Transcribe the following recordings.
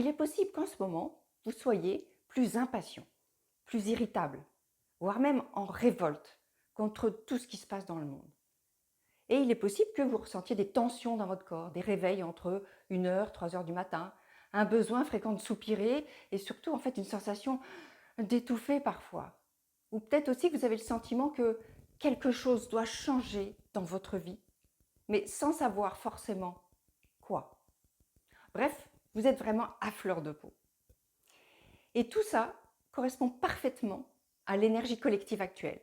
il est possible qu'en ce moment, vous soyez plus impatient, plus irritable, voire même en révolte contre tout ce qui se passe dans le monde. Et il est possible que vous ressentiez des tensions dans votre corps, des réveils entre 1 heure, 3 heures du matin, un besoin fréquent de soupirer et surtout en fait une sensation d'étouffer parfois. Ou peut-être aussi que vous avez le sentiment que quelque chose doit changer dans votre vie, mais sans savoir forcément quoi. Bref, vous êtes vraiment à fleur de peau. Et tout ça correspond parfaitement à l'énergie collective actuelle.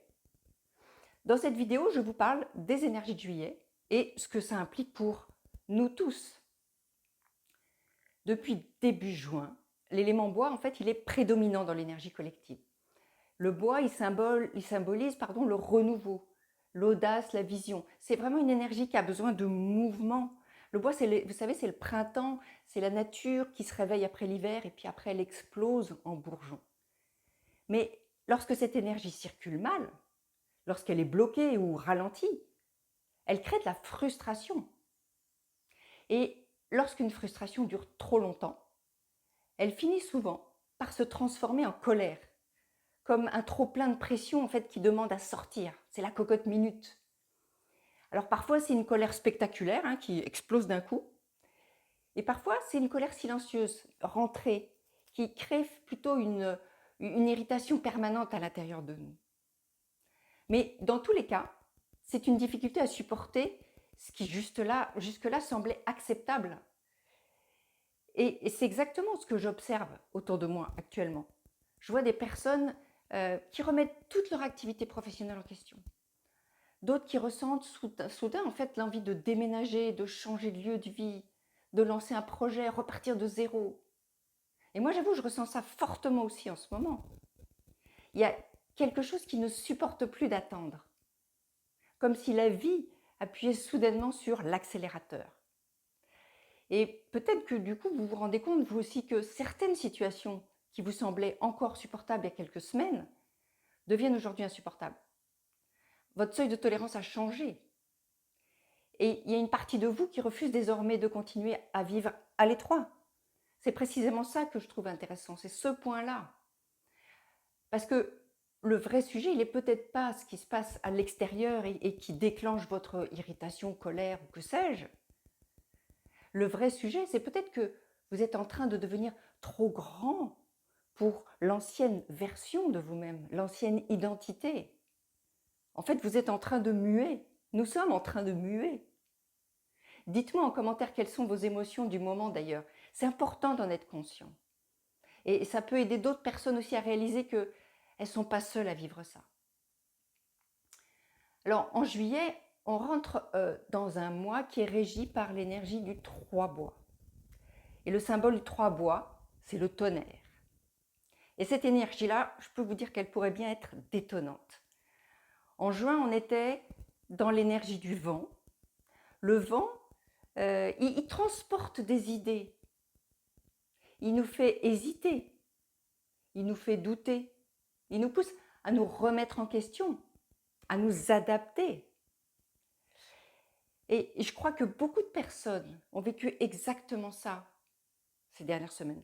Dans cette vidéo, je vous parle des énergies de juillet et ce que ça implique pour nous tous. Depuis début juin, l'élément bois, en fait, il est prédominant dans l'énergie collective. Le bois, il symbolise le renouveau, l'audace, la vision. C'est vraiment une énergie qui a besoin de mouvement. Le bois, vous savez, c'est le printemps, c'est la nature qui se réveille après l'hiver et puis après elle explose en bourgeons. Mais lorsque cette énergie circule mal, lorsqu'elle est bloquée ou ralentie, elle crée de la frustration. Et lorsqu'une frustration dure trop longtemps, elle finit souvent par se transformer en colère, comme un trop-plein de pression en fait qui demande à sortir. C'est la cocotte minute. Alors parfois c'est une colère spectaculaire qui explose d'un coup, et parfois c'est une colère silencieuse, rentrée, qui crée plutôt une irritation permanente à l'intérieur de nous. Mais dans tous les cas, c'est une difficulté à supporter ce qui jusque-là semblait acceptable. Et c'est exactement ce que j'observe autour de moi actuellement. Je vois des personnes qui remettent toute leur activité professionnelle en question. D'autres qui ressentent soudain en fait l'envie de déménager, de changer de lieu de vie, de lancer un projet, repartir de zéro. Et moi j'avoue, je ressens ça fortement aussi en ce moment. Il y a quelque chose qui ne supporte plus d'attendre. Comme si la vie appuyait soudainement sur l'accélérateur. Et peut-être que du coup, vous vous rendez compte, vous aussi, que certaines situations qui vous semblaient encore supportables il y a quelques semaines deviennent aujourd'hui insupportables. Votre seuil de tolérance a changé. Et il y a une partie de vous qui refuse désormais de continuer à vivre à l'étroit. C'est précisément ça que je trouve intéressant, c'est ce point-là. Parce que le vrai sujet, il n'est peut-être pas ce qui se passe à l'extérieur et qui déclenche votre irritation, colère ou que sais-je. Le vrai sujet, c'est peut-être que vous êtes en train de devenir trop grand pour l'ancienne version de vous-même, l'ancienne identité. En fait, vous êtes en train de muer. Nous sommes en train de muer. Dites-moi en commentaire quelles sont vos émotions du moment d'ailleurs. C'est important d'en être conscient. Et ça peut aider d'autres personnes aussi à réaliser qu'elles ne sont pas seules à vivre ça. Alors, en juillet, on rentre dans un mois qui est régi par l'énergie du 3 bois. Et le symbole du 3 bois, c'est le tonnerre. Et cette énergie-là, je peux vous dire qu'elle pourrait bien être détonnante. En juin, on était dans l'énergie du vent. Le vent, il transporte des idées. Il nous fait hésiter. Il nous fait douter. Il nous pousse à nous remettre en question, à nous adapter. Et je crois que beaucoup de personnes ont vécu exactement ça ces dernières semaines.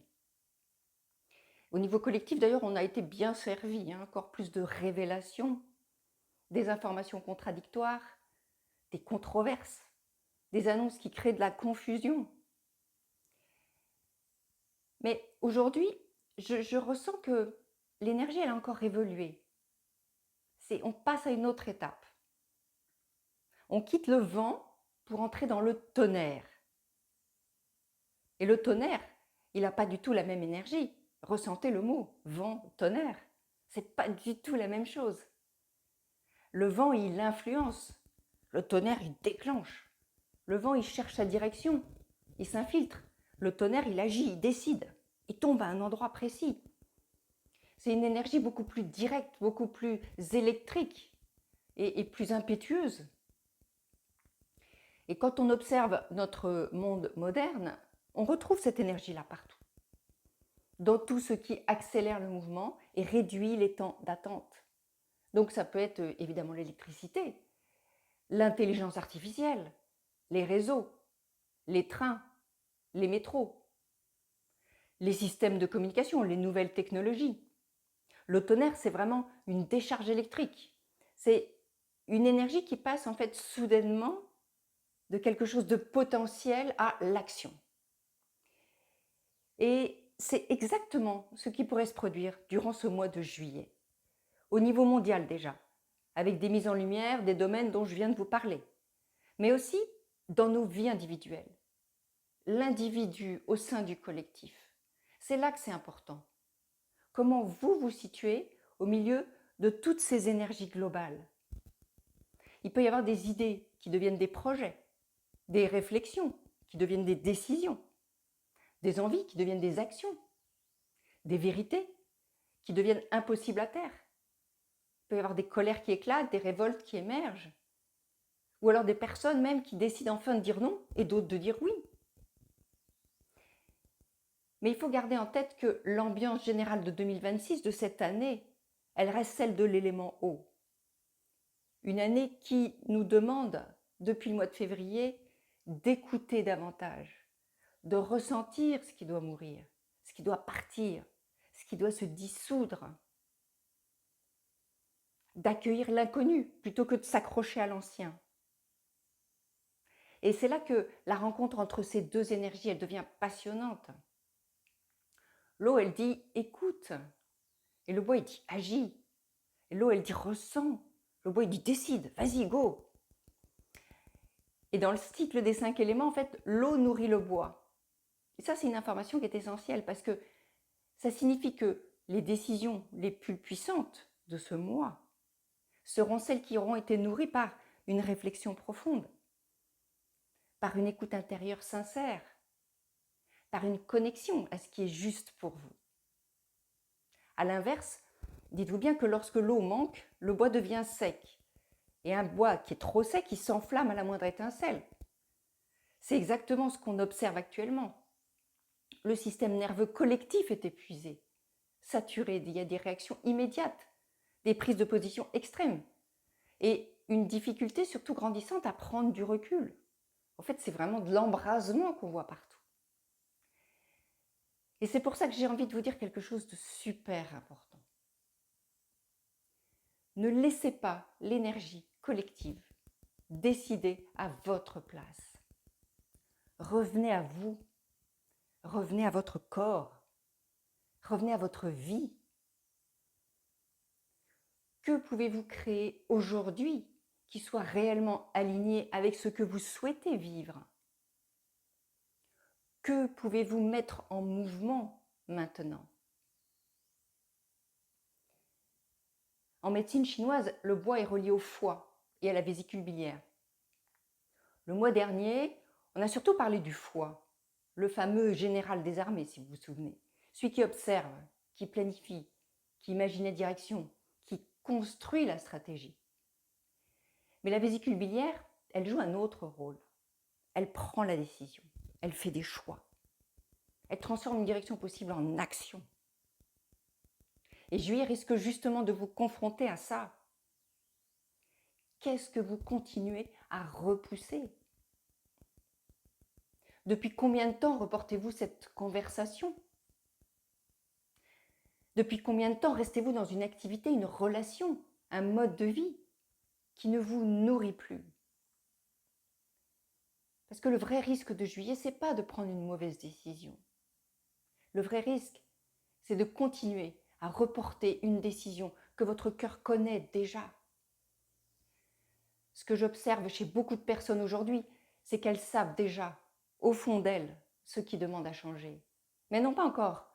Au niveau collectif, d'ailleurs, on a été bien servi, encore plus de révélations, des informations contradictoires, des controverses, des annonces qui créent de la confusion. Mais aujourd'hui, je ressens que l'énergie, elle a encore évolué. On passe à une autre étape. On quitte le vent pour entrer dans le tonnerre. Et le tonnerre, il n'a pas du tout la même énergie. Ressentez le mot, vent, tonnerre. C'est pas du tout la même chose. Le vent, il influence. Le tonnerre, il déclenche. Le vent, il cherche sa direction. Il s'infiltre. Le tonnerre, il agit, il décide. Il tombe à un endroit précis. C'est une énergie beaucoup plus directe, beaucoup plus électrique et plus impétueuse. Et quand on observe notre monde moderne, on retrouve cette énergie-là partout. Dans tout ce qui accélère le mouvement et réduit les temps d'attente. Donc ça peut être évidemment l'électricité, l'intelligence artificielle, les réseaux, les trains, les métros. les systèmes de communication, les nouvelles technologies. Le tonnerre, c'est vraiment une décharge électrique. C'est une énergie qui passe en fait soudainement de quelque chose de potentiel à l'action. Et c'est exactement ce qui pourrait se produire durant ce mois de juillet, au niveau mondial déjà, avec des mises en lumière des domaines dont je viens de vous parler, mais aussi dans nos vies individuelles. L'individu au sein du collectif. C'est là que c'est important. Comment vous vous situez au milieu de toutes ces énergies globales. Il peut y avoir des idées qui deviennent des projets, des réflexions qui deviennent des décisions, des envies qui deviennent des actions, des vérités qui deviennent impossibles à taire. Il peut y avoir des colères qui éclatent, des révoltes qui émergent, ou alors des personnes même qui décident enfin de dire non et d'autres de dire oui. Mais il faut garder en tête que l'ambiance générale de 2026, de cette année, elle reste celle de l'élément eau. Une année qui nous demande, depuis le mois de février, d'écouter davantage, de ressentir ce qui doit mourir, ce qui doit partir, ce qui doit se dissoudre, d'accueillir l'inconnu plutôt que de s'accrocher à l'ancien. Et c'est là que la rencontre entre ces deux énergies, elle devient passionnante. L'eau, elle dit « écoute », et le bois, il dit « agis », et l'eau, elle dit « ressens », le bois, il dit « décide, vas-y, go ». Et dans le cycle des 5 éléments, en fait, l'eau nourrit le bois. Et ça, c'est une information qui est essentielle parce que ça signifie que les décisions les plus puissantes de ce mois seront celles qui auront été nourries par une réflexion profonde, par une écoute intérieure sincère, par une connexion à ce qui est juste pour vous. À l'inverse, dites-vous bien que lorsque l'eau manque, le bois devient sec. Et un bois qui est trop sec, il s'enflamme à la moindre étincelle. C'est exactement ce qu'on observe actuellement. Le système nerveux collectif est épuisé, saturé, il y a des réactions immédiates, des prises de position extrêmes et une difficulté surtout grandissante à prendre du recul. En fait, c'est vraiment de l'embrasement qu'on voit partout. Et c'est pour ça que j'ai envie de vous dire quelque chose de super important. Ne laissez pas l'énergie collective décider à votre place. Revenez à vous, revenez à votre corps, revenez à votre vie. Que pouvez-vous créer aujourd'hui qui soit réellement aligné avec ce que vous souhaitez vivre? Que pouvez-vous mettre en mouvement maintenant? En médecine chinoise, le bois est relié au foie et à la vésicule biliaire. Le mois dernier, on a surtout parlé du foie, le fameux général des armées, si vous vous souvenez, celui qui observe, qui planifie, qui imagine les directions, qui construit la stratégie. Mais la vésicule biliaire, elle joue un autre rôle. Elle prend la décision, elle fait des choix. Elle transforme une direction possible en action. Et juillet risque justement de vous confronter à ça. Qu'est-ce que vous continuez à repousser? Depuis combien de temps reportez-vous cette conversation? Depuis combien de temps restez-vous dans une activité, une relation, un mode de vie qui ne vous nourrit plus? Parce que le vrai risque de juillet, c'est pas de prendre une mauvaise décision. Le vrai risque, c'est de continuer à reporter une décision que votre cœur connaît déjà. Ce que j'observe chez beaucoup de personnes aujourd'hui, c'est qu'elles savent déjà, au fond d'elles, ce qui demande à changer. Mais elles n'ont pas encore,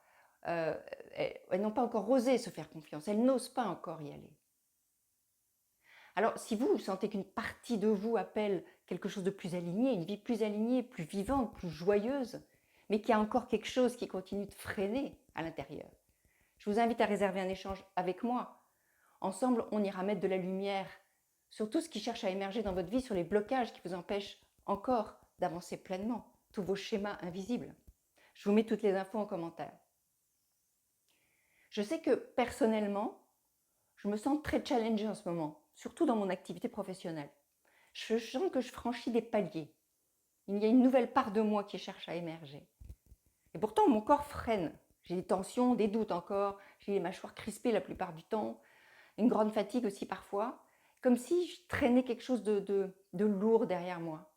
osé se faire confiance, elles n'osent pas encore y aller. Alors, si vous sentez qu'une partie de vous appelle quelque chose de plus aligné, une vie plus alignée, plus vivante, plus joyeuse, mais qu'il y a encore quelque chose qui continue de freiner à l'intérieur, je vous invite à réserver un échange avec moi. Ensemble, on ira mettre de la lumière sur tout ce qui cherche à émerger dans votre vie, sur les blocages qui vous empêchent encore d'avancer pleinement, tous vos schémas invisibles. Je vous mets toutes les infos en commentaire. Je sais que personnellement, je me sens très challengée en ce moment, surtout dans mon activité professionnelle. Je sens que je franchis des paliers. Il y a une nouvelle part de moi qui cherche à émerger. Et pourtant, mon corps freine. J'ai des tensions, des doutes encore, j'ai les mâchoires crispées la plupart du temps, une grande fatigue aussi parfois, comme si je traînais quelque chose de lourd derrière moi.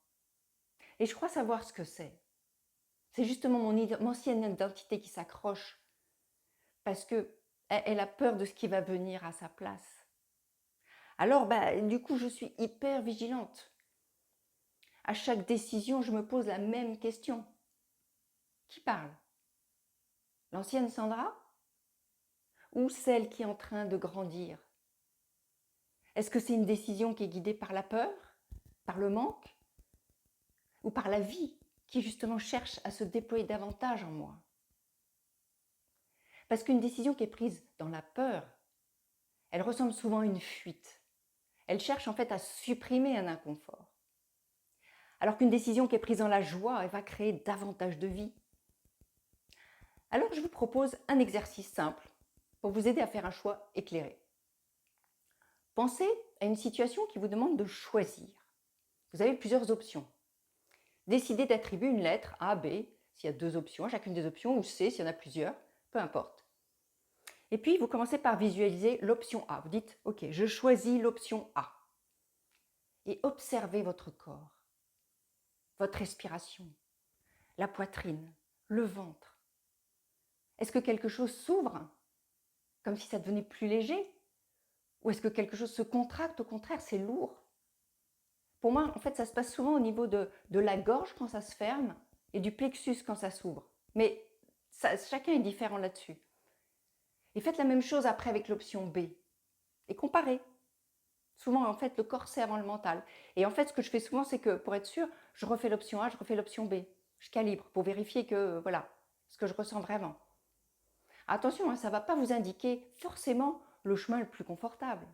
Et je crois savoir ce que c'est. C'est justement mon ancienne identité qui s'accroche parce qu'elle a peur de ce qui va venir à sa place. Alors, du coup, je suis hyper vigilante. À chaque décision, je me pose la même question. Qui parle? L'ancienne Sandra? Ou celle qui est en train de grandir? Est-ce que c'est une décision qui est guidée par la peur, par le manque, ou par la vie qui justement cherche à se déployer davantage en moi? Parce qu'une décision qui est prise dans la peur, elle ressemble souvent à une fuite. Elle cherche en fait à supprimer un inconfort. Alors qu'une décision qui est prise dans la joie, elle va créer davantage de vie. Alors je vous propose un exercice simple pour vous aider à faire un choix éclairé. Pensez à une situation qui vous demande de choisir. Vous avez plusieurs options. Décidez d'attribuer une lettre A, B, s'il y a 2 options, chacune des options, ou C, s'il y en a plusieurs, peu importe. Et puis, vous commencez par visualiser l'option A. Vous dites, ok, je choisis l'option A. Et observez votre corps, votre respiration, la poitrine, le ventre. Est-ce que quelque chose s'ouvre, comme si ça devenait plus léger? Ou est-ce que quelque chose se contracte, au contraire, c'est lourd? Pour moi, en fait, ça se passe souvent au niveau de la gorge quand ça se ferme et du plexus quand ça s'ouvre. Mais chacun est différent là-dessus. Et faites la même chose après avec l'option B. Et comparez. Souvent, en fait, le corps sait avant le mental. Et en fait, ce que je fais souvent, c'est que pour être sûr, je refais l'option A, je refais l'option B. Je calibre pour vérifier que, voilà, ce que je ressens vraiment. Attention, ça ne va pas vous indiquer forcément le chemin le plus confortable.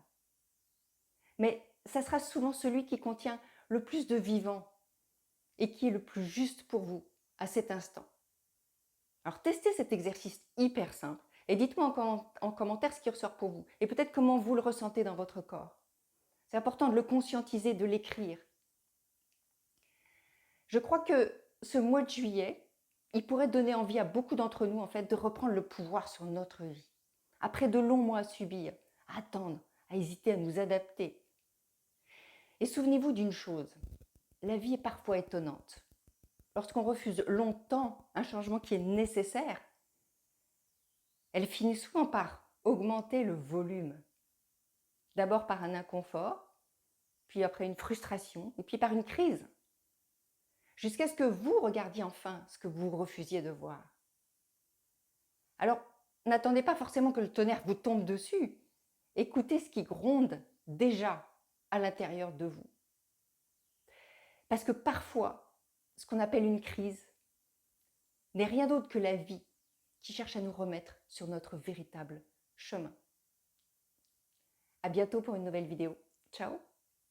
Mais ça sera souvent celui qui contient le plus de vivant et qui est le plus juste pour vous à cet instant. Alors testez cet exercice hyper simple et dites-moi en commentaire ce qui ressort pour vous et peut-être comment vous le ressentez dans votre corps. C'est important de le conscientiser, de l'écrire. Je crois que ce mois de juillet, il pourrait donner envie à beaucoup d'entre nous en fait de reprendre le pouvoir sur notre vie. Après de longs mois à subir, à attendre, à hésiter, à nous adapter. Et souvenez-vous d'une chose, la vie est parfois étonnante. Lorsqu'on refuse longtemps un changement qui est nécessaire, elle finit souvent par augmenter le volume. D'abord par un inconfort, puis après une frustration, et puis par une crise. Jusqu'à ce que vous regardiez enfin ce que vous refusiez de voir. Alors, n'attendez pas forcément que le tonnerre vous tombe dessus. Écoutez ce qui gronde déjà à l'intérieur de vous. Parce que parfois, ce qu'on appelle une crise n'est rien d'autre que la vie qui cherche à nous remettre sur notre véritable chemin. À bientôt pour une nouvelle vidéo. Ciao!